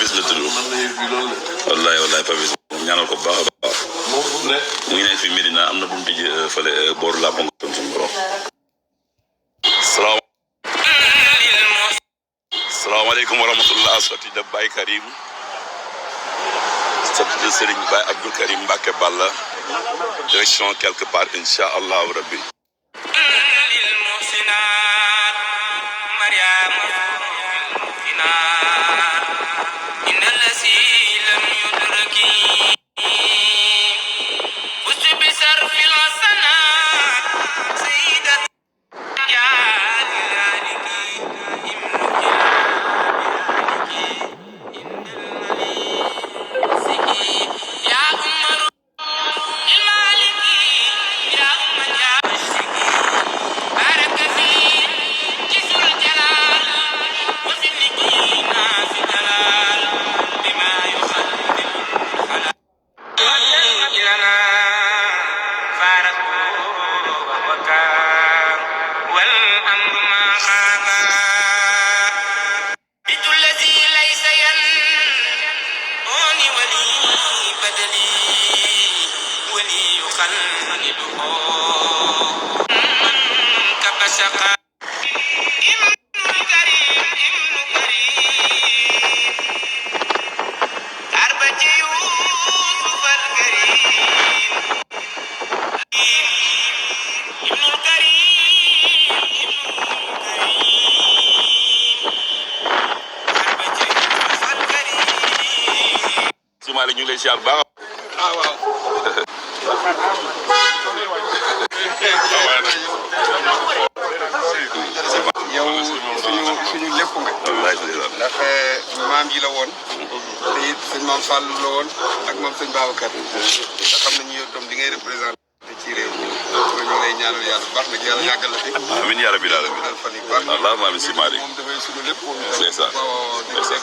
Papis la tudd. wallaay wallaay Papis ñaanal ko bu baax a baax. mu ngi nekk fi Medina am na bu mu tijji fële booru laa ko ngoon suñu borom. salaamaaleykum wa rahmatullah soti de Baye Karim soti de Serigne Baye Abdou Karim Mbacke Balla direction quelque part incha allahu rabbi. ñu ngi lay ziar bu baax. ah waaw. yow suñu lépp nga. ndax maam ji la woon. te it sëñ maam Fall la woon ak moom sëñ Babacar. te xam nañu yow tam di ngay représenté ci réew mi. ñu ngi lay ñaanal yàlla bu baax nag yàlla yàggal la fi. amiin yaa rabbi daal allahumma amiin si Malick. moom dafay suñu lépp. c'est ça c'est ça.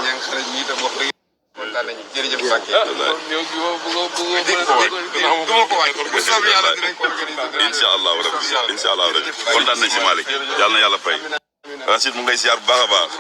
ña nga xarit ñi itam wax dëgg kontaan nañu jërëjëf Mbacke. incha allah rabbi incha allah rabbi kontaan nañ si Malick yàlla na yàlla fay. Rachid mu ngay ziar bu baax a baax.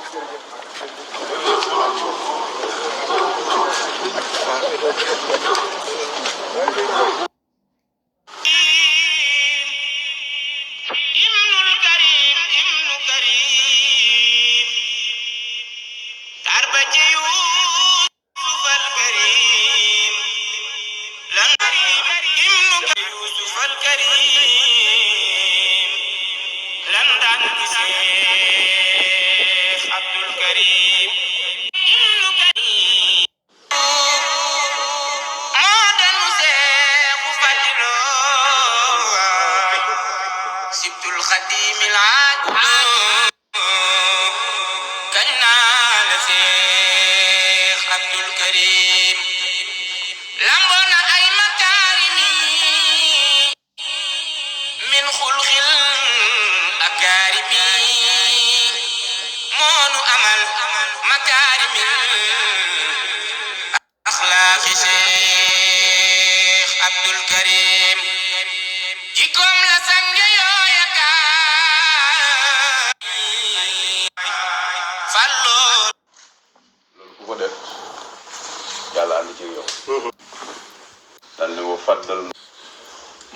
dal ne woo fàddal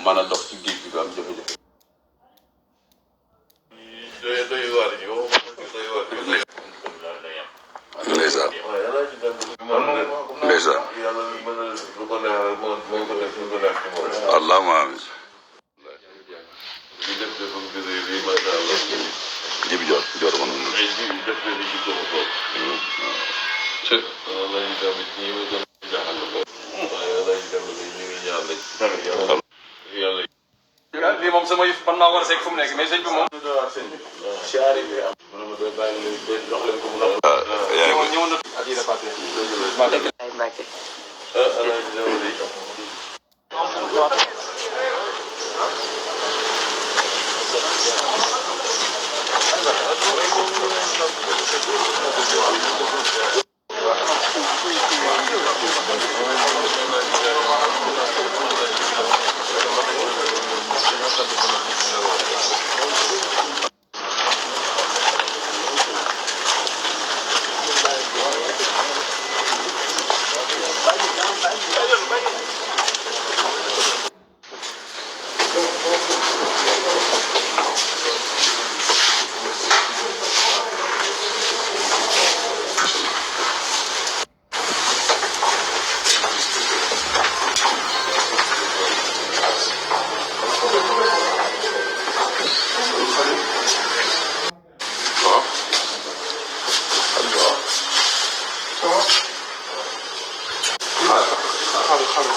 mën a dox ci géej gi du am jafe-jafe. ndeysaan ndeysaan allahumma amiin jibi joor ma noonu lii moom sama yëf man maa war a seeg fu mu nekk mais sëñ bi moom. ñëwoon na at yii dafa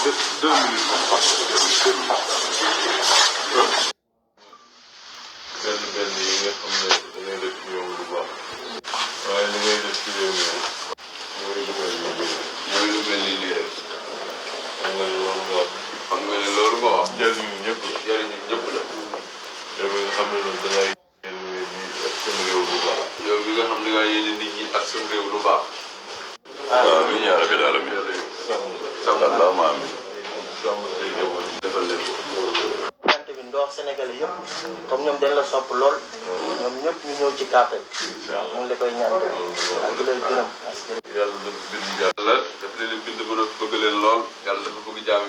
2 minutes benn yi nga xam ne dangay def ci yow lu baax waaye li ngay def ci réew mi mooy lu mel ni lii rek xam nga ne loolu nga wax jëriñu ñëpp la yow mi nga xam ne noonu dangay yéene nit ñi ak seen réew lu baax yow mi nga xam ne ngaa yéene nit ñi ak seen réew lu baax amiin yaa rabbil aalamiin allahumma amiin defal leen bi ndox Sénégalais yëpp comme ñoom dañ la sopp lool ñoom ñëpp ñu ñëw ci kàppel mu ngi la koy ñaan ak di leen gërëm yàlla dafa bind yàlla daf leen bind ba bëgg leen lool yàlla dafa bëgg jaam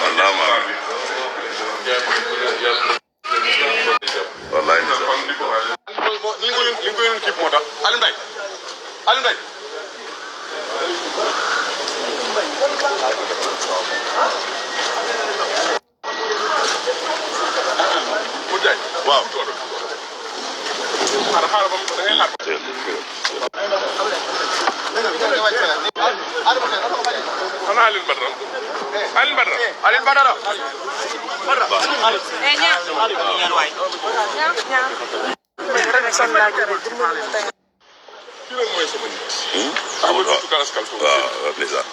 allahumma amiin wallaay li nga ko yónni kii moo tax Aliou Mbaye waaw. xanaa Alioune Badara waaw ndeysaan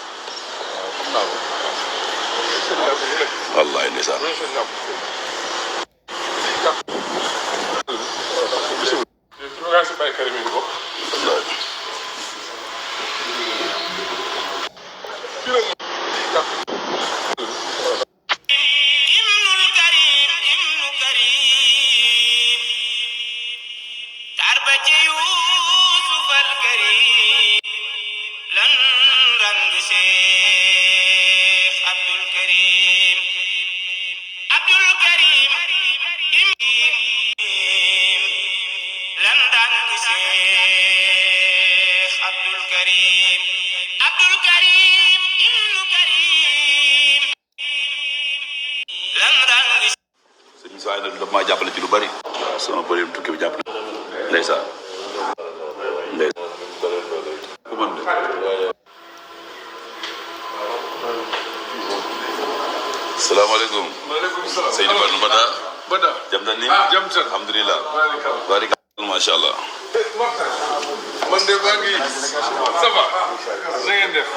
wallaay ndeysaan waaye nag daf maa jàppale ci lu bari sama bëri tukki bi jàpp na ndeysaan ku man de salaamaaleykum maaleykum salaam Seydou Bada jam tan ni jam tan alhamdulilah barika masha Allah man de baa ngi ça va na ngeen def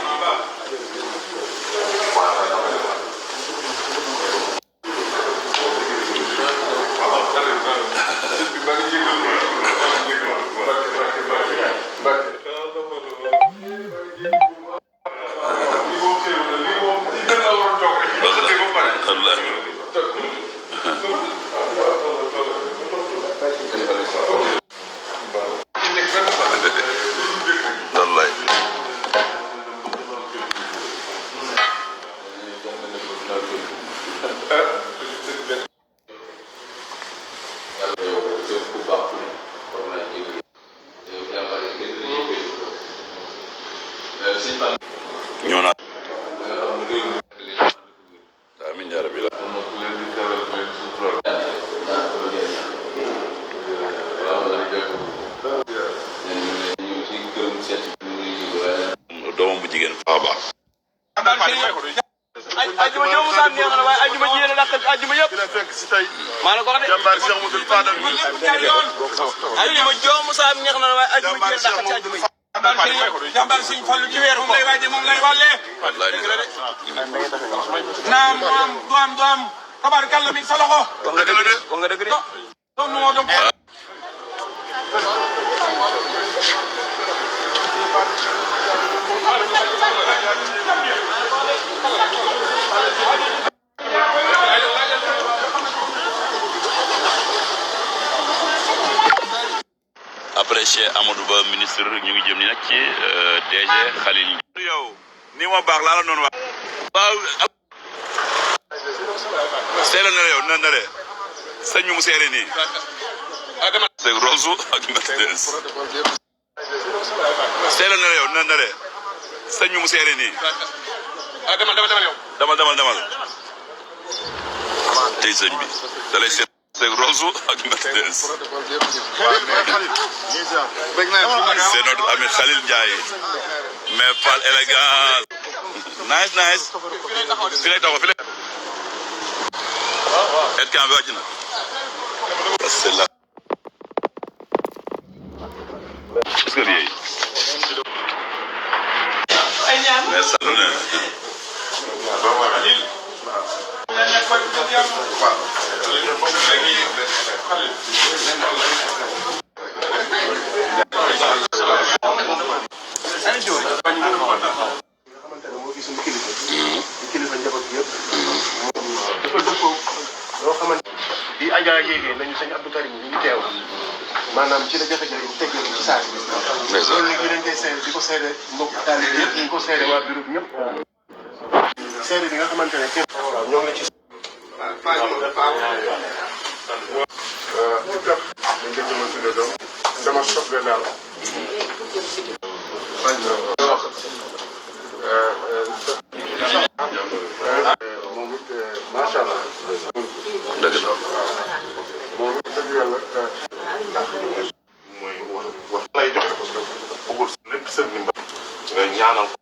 ñoo naa amiin yaa rabbi doomam bu jigéen fa baax ajuma ñoo musa neex na waaye ajuma ji yéen a dàq ajuma yëpp dina fekk si tey maa la ko wax de jàmbaar Cheikh Mouhamadoul Fadal ajuma joo musa neex na waaye ajuma ji yéen a dàq ci ajuma yi jàmbaar Sëñ Fallu ci weer moom lay waaje moom lay wàllee naam du am tabaarkalla mi sa loxo wax nga dëgg de doon nu moo doon après Cheikh Amadou Ba ministre ñu ngi jëm ni nag ci DG Khalil yow ni ma baax laa la noonu wax waaw seela na yow na le sëñ mu seere nii c'est Rolls ak Mercedes seela na yow na le sëñ mu seere nii demal yow damal tey sëñ bi da lay seet teg Rosu ak Mercedes. C'est notre ami Khalil Ndiaye. mais Fall élégant. nice. fi lay taxaw fi lay. Edkan bi wàcc na. c'est là. est-ce que lii. mais ça lu ne. di Adja yéegee nañu sëñ Abdou Karim ñu ngi teew maanaam ci la jafe-jafe bu teggee ci saa yi. loolu nag ñu leen koy seede di ko seede mbokk taalibe yëpp ñu ko seede waa bureau bi ñëpp. seede bi nga xamante ne kenn. waaw ñoo ngi la ci. dama soxla daal. moom it macha allah. dëgg la. moom it dëgg yàlla mooy wax lay joxe parce que bëggul lépp sëñ bi nga ñaanal ko.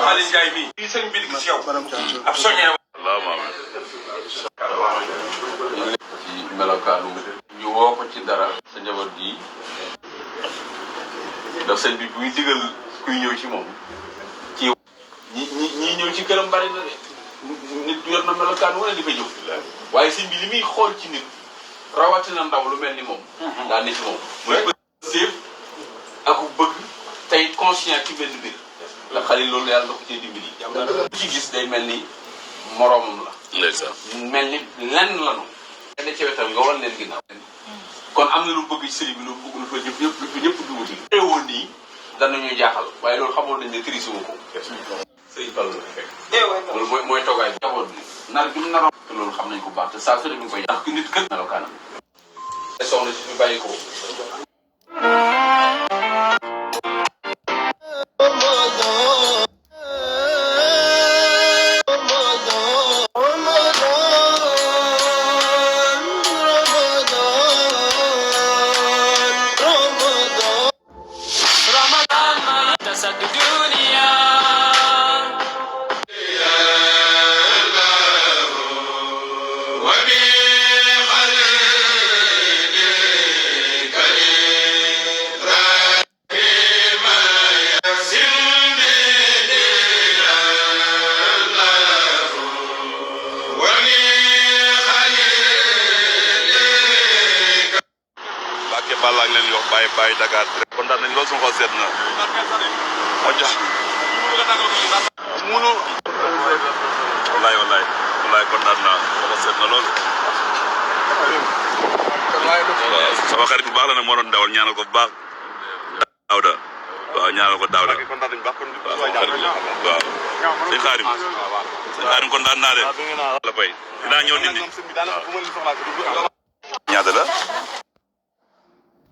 Xalil Ndiaye mii. lii sëñ bi di gis yow. ab soññee. ci melokaanu ñu woo ko ci dara sa njaboot gi ndax sëñ bi buy digal kuy ñëw ci moom ci ñi ñëw ci këram bari na de nit yor na melokaan wala di fa ñëw waaye sëñ bi li muy xool ci nit rawatina ndaw lu mel ni moom daa ne ci moom mooy séef ak bëgg tey conscient ci benn mbir la Xalil loolu yàlla na ko cee dimbali ci gis day mel ni moroomam la mel ni lenn lanu ne ci wetam nga wan leen ginnaaw kon am na lu bëgg ci sëriñ bi lu bëgg lu fa ñëpp dugg ci teewoon nii danañu jaaxal waaye loolu xamoon nañ ne crise wu ko sëriñ Fall la fekk loolu mooy toogaay bi jaboot bi nar bi mu naroon loolu xam nañ ko baax te saa su ne mi ngi koy ndax nit kër melokaanam soxna si ñu bàyyi ko Balla ak leen yox bàyyi Dakar kontaan nañ loolu suñu xol seet na moo jox munu wallaay kontaan naa xol seet na loolu waaw sama xarit bu baax la nag moo doon dawal ñaanal ko bu baax Daawda waaw ñaanal ko Daawda waaw sëñ Xaadim kontaan naa de la koy dinaa ñëw dindi